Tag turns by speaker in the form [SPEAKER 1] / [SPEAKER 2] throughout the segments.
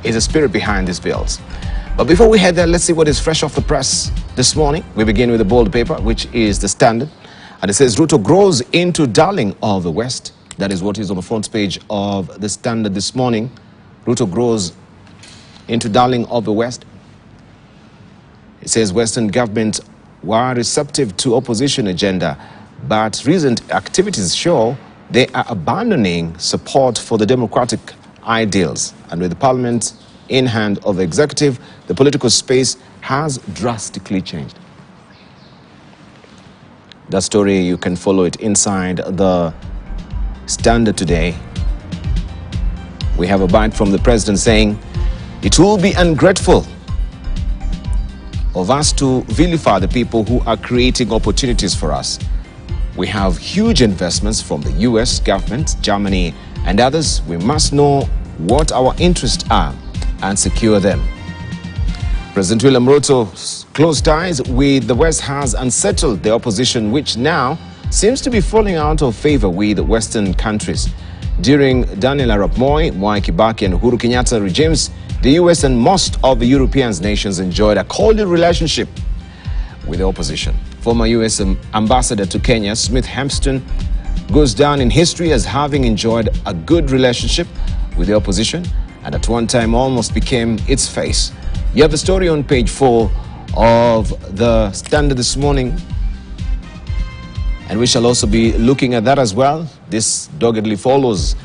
[SPEAKER 1] is the spirit behind these bills. But before we head there, let's see what is fresh off the press this morning. We begin with the bold paper, which is the Standard. And it says, Ruto grows into darling of the West. That is what is on the front page of the Standard this morning. Ruto grows into darling of the West. It says Western government were receptive to opposition agenda, but recent activities show they are abandoning support for the democratic ideals. And with the parliament in hand of the executive, the political space has drastically changed. That story, you can follow it inside the Standard today. We have a bite from the president saying, it will be ungrateful of us to vilify the people who are creating opportunities for us. We have huge investments from the US government, Germany, and others. We must know what our interests are and secure them. President William Ruto's close ties with the West has unsettled the opposition, which now seems to be falling out of favor with Western countries. During Daniel Arap Moi, Mwai Kibaki, and Uhuru Kenyatta regimes, the US and most of the European nations enjoyed a cordial relationship with the opposition. Former US ambassador to Kenya, Smith Hempston, goes down in history as having enjoyed a good relationship with the opposition and at one time almost became its face. You have the story on page 4 of the Standard this morning, and we shall also be looking at that as well. This doggedly follows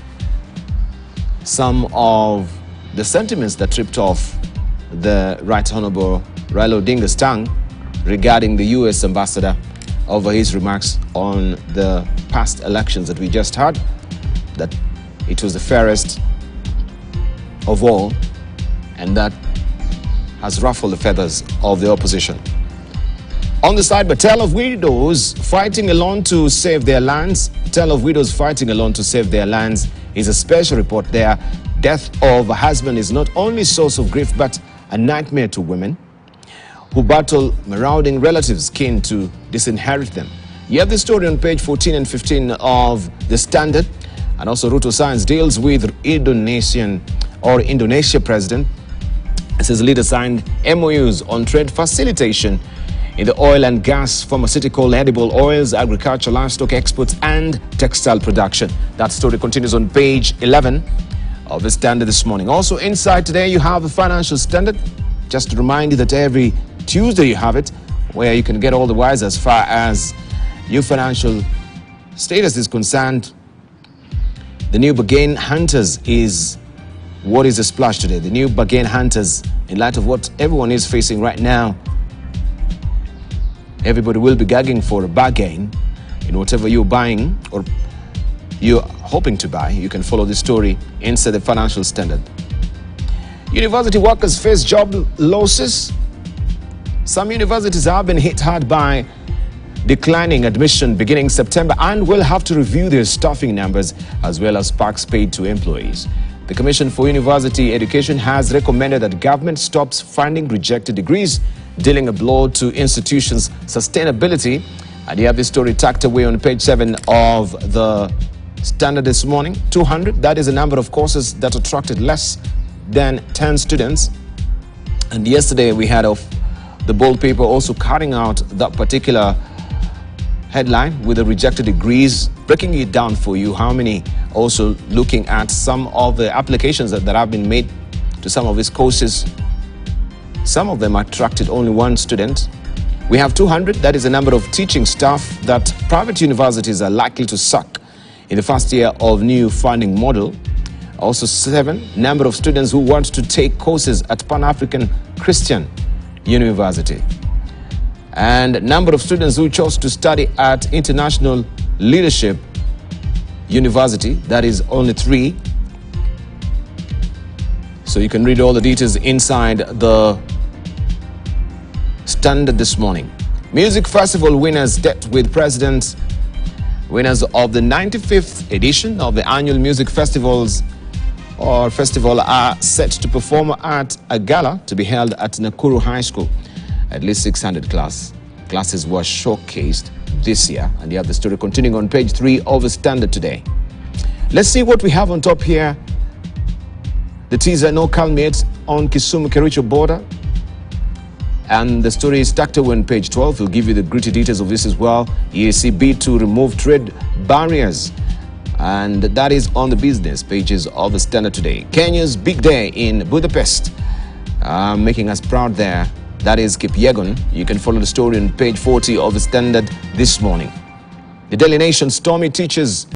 [SPEAKER 1] some of the sentiments that tripped off the Right Honorable Raila Odinga's tongue regarding the US ambassador over his remarks on the past elections that we just had, that it was the fairest of all, and that has ruffled the feathers of the opposition. On the side, but tale of widows fighting alone to save their lands. Tale of widows fighting alone to save their lands is a special report there. Death of a husband is not only source of grief, but a nightmare to women who battle marauding relatives keen to disinherit them. You have the story on page 14 and 15 of the Standard. And also Ruto Science deals with Indonesia president. It says leader signed MOUs on trade facilitation in the oil and gas, pharmaceutical, edible oils, agriculture, livestock exports, and textile production. That story continues on page 11 of the Standard this morning. Also inside today, you have the Financial Standard. Just to remind you that every Tuesday you have it, where you can get all the wise as far as your financial status is concerned. The new bargain hunters is what is the splash today. The new bargain hunters, in light of what everyone is facing right now, everybody will be gagging for a bargain in whatever you're buying or you're hoping to buy. You can follow the story inside the Financial Standard. University workers face job losses. Some universities have been hit hard by declining admission beginning September and will have to review their staffing numbers as well as sparks paid to employees. The Commission for University Education has recommended that government stops funding rejected degrees, dealing a blow to institutions' sustainability. And you have this story tucked away on page 7 of the Standard this morning. 200, that is the number of courses that attracted less than 10 students. And yesterday we had the bold paper also carrying out that particular headline with the rejected degrees, breaking it down for you, how many, also looking at some of the applications that have been made to some of these courses. Some of them attracted only one student. We have 200, that is the number of teaching staff that private universities are likely to suck in the first year of new funding model. Also 7, number of students who want to take courses at Pan-African Christian University. And number of students who chose to study at International Leadership University, that is only 3. So you can read all the details inside the Standard this morning. Music festival winners dealt with presidents. Winners of the 95th edition of the annual music festival are set to perform at a gala to be held at Nakuru High School. At least 600 classes were showcased this year. And you have the story continuing on page 3 of the Standard today. Let's see what we have on top here. The teaser, no culminates on Kisumu-Kericho border. And the story is tucked away on page 12. We'll give you the gritty details of this as well. EAC bid to remove trade barriers. And that is on the business pages of the Standard today. Kenya's big day in Budapest. Making us proud there. That is Kipyegon. You can follow the story on page 40 of the Standard this morning. The Daily Nation, stormy teachers